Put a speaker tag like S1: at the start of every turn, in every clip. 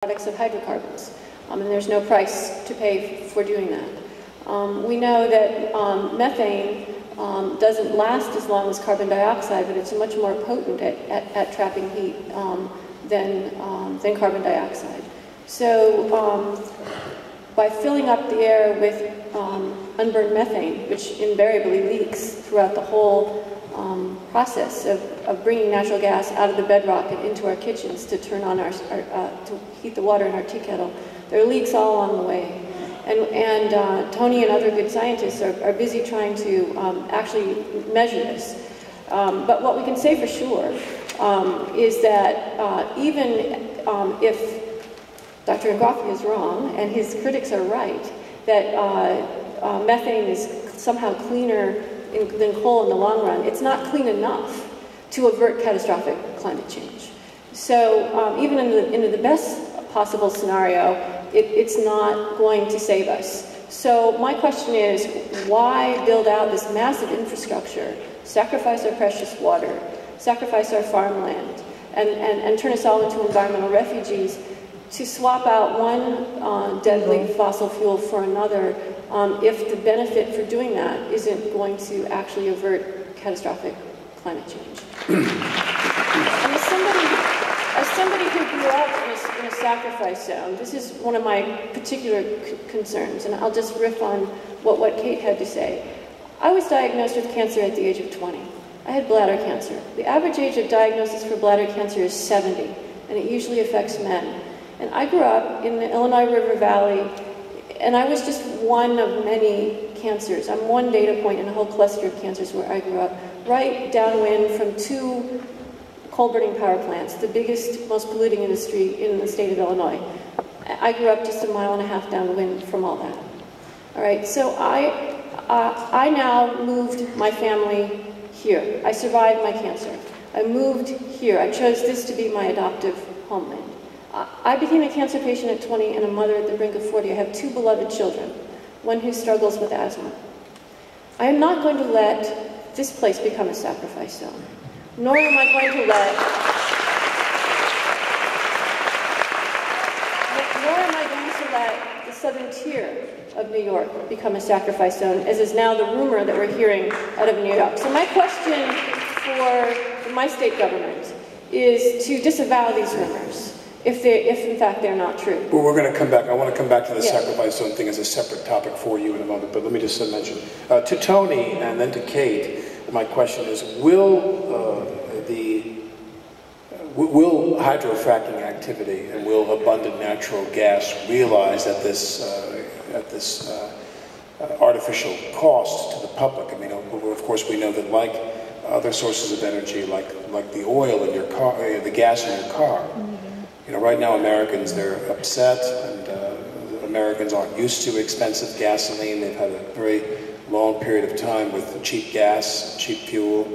S1: products of hydrocarbons, and there's no price to pay for doing that. We know that methane doesn't last as long as carbon dioxide, but it's much more potent at trapping heat than carbon dioxide. So by filling up the air with unburned methane, which invariably leaks throughout the whole process of bringing natural gas out of the bedrock and into our kitchens to turn on to heat the water in our tea kettle, there are leaks all along the way. And Tony and other good scientists are busy trying to actually measure this. But what we can say for sure is that even if Dr. Ngozi is wrong and his critics are right, that methane is somehow cleaner than coal in the long run, it's not clean enough to avert catastrophic climate change. So even in the best possible scenario, it's not going to save us. So my question is, why build out this massive infrastructure, sacrifice our precious water, sacrifice our farmland, and turn us all into environmental refugees to swap out one deadly fossil fuel for another if the benefit for doing that isn't going to actually avert catastrophic climate change? And as somebody who grew up in a sacrifice zone, this is one of my particular concerns, and I'll just riff on what Kate had to say. I was diagnosed with cancer at the age of 20. I had bladder cancer. The average age of diagnosis for bladder cancer is 70, and it usually affects men. And I grew up in the Illinois River Valley, and I was just one of many cancers. I'm one data point in a whole cluster of cancers where I grew up, right downwind from 2 coal-burning power plants, the biggest, most polluting industry in the state of Illinois. I grew up just a mile and a half downwind from all that. All right, so I now moved my family here. I survived my cancer. I moved here. I chose this to be my adoptive homeland. I became a cancer patient at 20 and a mother at the brink of 40. I have 2 beloved children, one who struggles with asthma. I am not going to let this place become a sacrifice zone, nor am I going to let the southern tier of New York become a sacrifice zone, as is now the rumor that we're hearing out of New York. So my question for my state government is to disavow these rumors, if in fact they're not true.
S2: Well, we're going to come back. I want to come back to the sacrifice zone thing as a separate topic for you in a moment, but let me just mention. To Tony and then to Kate, my question is, will hydrofracking activity and will abundant natural gas realize at this artificial cost to the public? I mean, of course, we know that like other sources of energy, like the oil in your car, the gas in your car. You know, right now Americans, they're upset, and Americans aren't used to expensive gasoline. They've had a very long period of time with cheap gas, cheap fuel,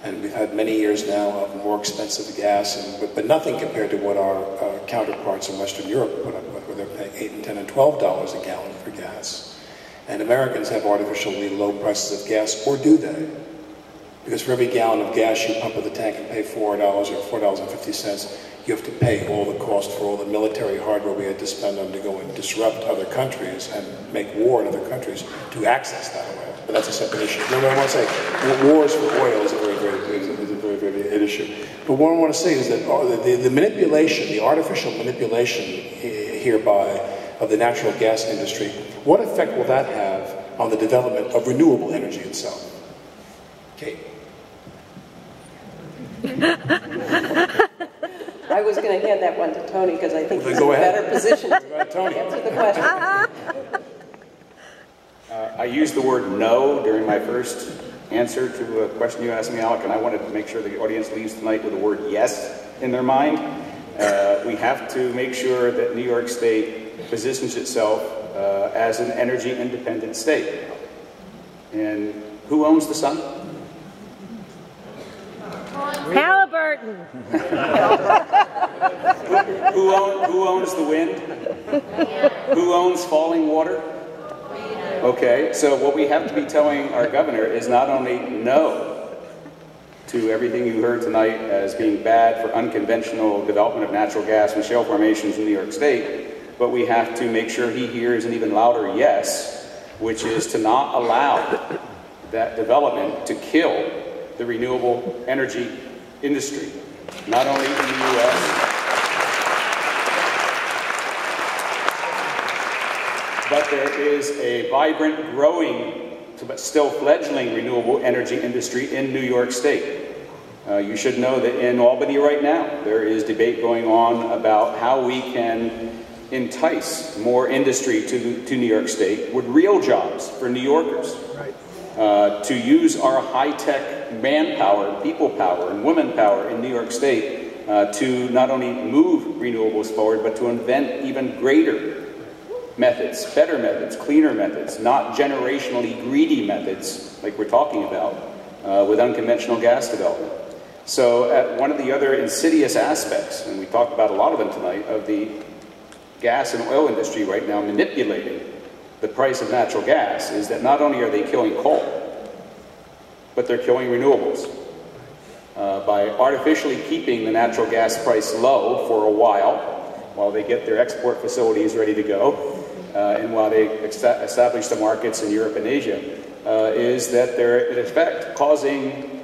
S2: and we've had many years now of more expensive gas, but nothing compared to what our counterparts in Western Europe put up with, where they're paying $8 and $10 and $12 a gallon for gas. And Americans have artificially low prices of gas, or do they? Because for every gallon of gas you pump at the tank and pay $4 or $4.50, you have to pay all the cost for all the military hardware we had to spend on to go and disrupt other countries and make war in other countries to access that oil. But that's a separate issue. Remember, I want to say, wars for oil is a very big issue. But what I want to say is that the manipulation, the artificial manipulation hereby of the natural gas industry, what effect will that have on the development of renewable energy itself? Kate.
S3: I was going to hand that one to Tony because I think he's in a better position to answer the question.
S4: I used the word no during my first answer to a question you asked me, Alec, and I wanted to make sure the audience leaves tonight with the word yes in their mind. We have to make sure that New York State positions itself as an energy independent state. And who owns the sun?
S5: Halliburton.
S4: Who owns the wind? Who owns falling water? Okay, so what we have to be telling our governor is not only no, to everything you heard tonight as being bad for unconventional development of natural gas and shale formations in New York State, but we have to make sure he hears an even louder yes, which is to not allow that development to kill the renewable energy industry, not only in the U.S., but there is a vibrant, growing, but still fledgling renewable energy industry in New York State. You should know that in Albany right now, there is debate going on about how we can entice more industry to New York State with real jobs for New Yorkers. Right. To use our high-tech manpower, people power, and women power in New York State to not only move renewables forward, but to invent even greater methods, better methods, cleaner methods, not generationally greedy methods like we're talking about with unconventional gas development. So one of the other insidious aspects, and we talked about a lot of them tonight, of the gas and oil industry right now manipulating the price of natural gas is that not only are they killing coal, but they're killing renewables. By artificially keeping the natural gas price low for a while they get their export facilities ready to go, and while they establish the markets in Europe and Asia, is that they're in effect causing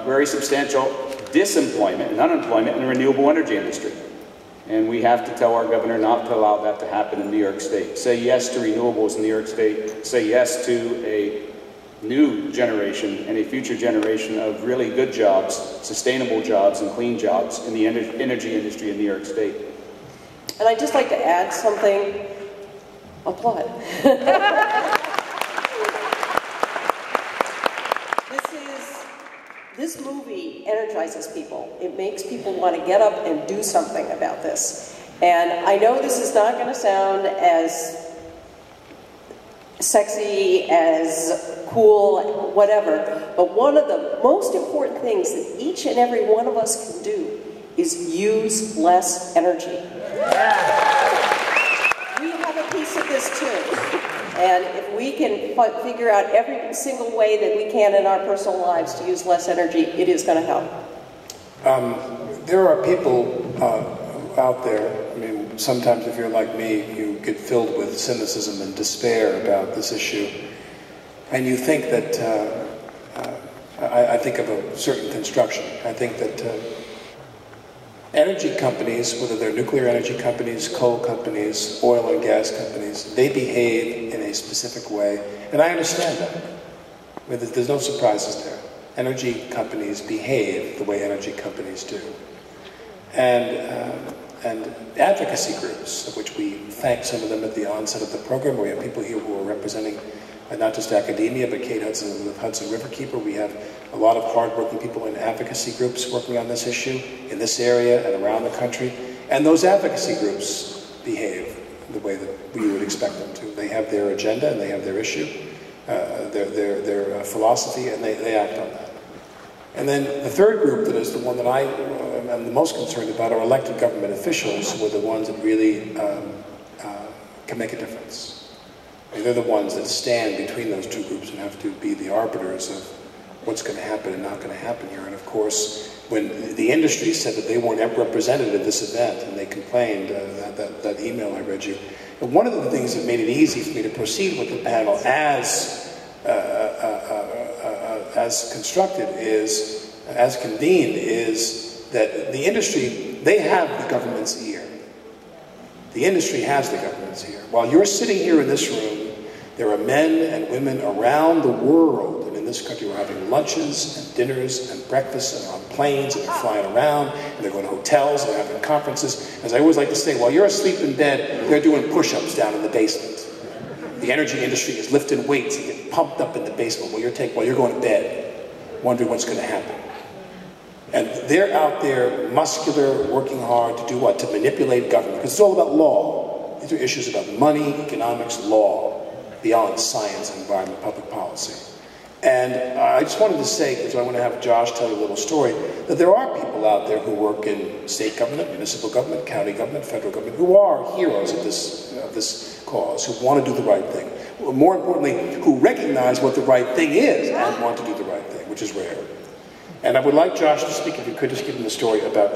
S4: very substantial disemployment and unemployment in the renewable energy industry. And we have to tell our governor not to allow that to happen in New York State. Say yes to renewables in New York State. Say yes to a new generation and a future generation of really good jobs, sustainable jobs and clean jobs in the energy industry in New York State.
S3: And I'd just like to add something. Applaud. This movie energizes people. It makes people want to get up and do something about this. And I know this is not going to sound as sexy, as cool, whatever, but one of the most important things that each and every one of us can do is use less energy. We have a piece of this too. And if we can figure out every single way that we can in our personal lives to use less energy, it is going to help.
S2: There are people out there, I mean, sometimes if you're like me, you get filled with cynicism and despair about this issue. And you think that, I think of a certain construction. I think that energy companies, whether they're nuclear energy companies, coal companies, oil and gas companies, they behave in a specific way, and I understand that. I mean, there's no surprises there. Energy companies behave the way energy companies do. And advocacy groups, of which we thank some of them at the onset of the program. We have people here who are representing not just academia, but Kate Hudson and the Hudson Riverkeeper. We have a lot of hardworking people in advocacy groups working on this issue in this area and around the country. And those advocacy groups behave the way that we would expect them to. They have their agenda and they have their issue, their philosophy, and they act on that. And then the third group that is the one that I am the most concerned about are elected government officials, who are the ones that really can make a difference. They're the ones that stand between those two groups and have to be the arbiters of what's going to happen and not going to happen here. And of course, when the industry said that they weren't represented at this event, and they complained, that email I read you, and one of the things that made it easy for me to proceed with the panel as constructed is, as convened, is that the industry, they have the government's ear. The industry has the government's ear. While you're sitting here in this room, there are men and women around the world and in this country who are having lunches and dinners and breakfasts and on planes, and they're flying around, and they're going to hotels, and they're having conferences. As I always like to say, while you're asleep in bed, they're doing push-ups down in the basement. The energy industry is lifting weights and getting pumped up in the basement while you're going to bed, wondering what's going to happen. And they're out there, muscular, working hard to do what? To manipulate government, because it's all about law. These are issues about money, economics, law, beyond science, environment, public policy. And I just wanted to say, because I want to have Josh tell you a little story, that there are people out there who work in state government, municipal government, county government, federal government, who are heroes of this cause, who want to do the right thing. More importantly, who recognize what the right thing is and want to do the right thing, which is rare. And I would like Josh to speak, if you could, just give him the story about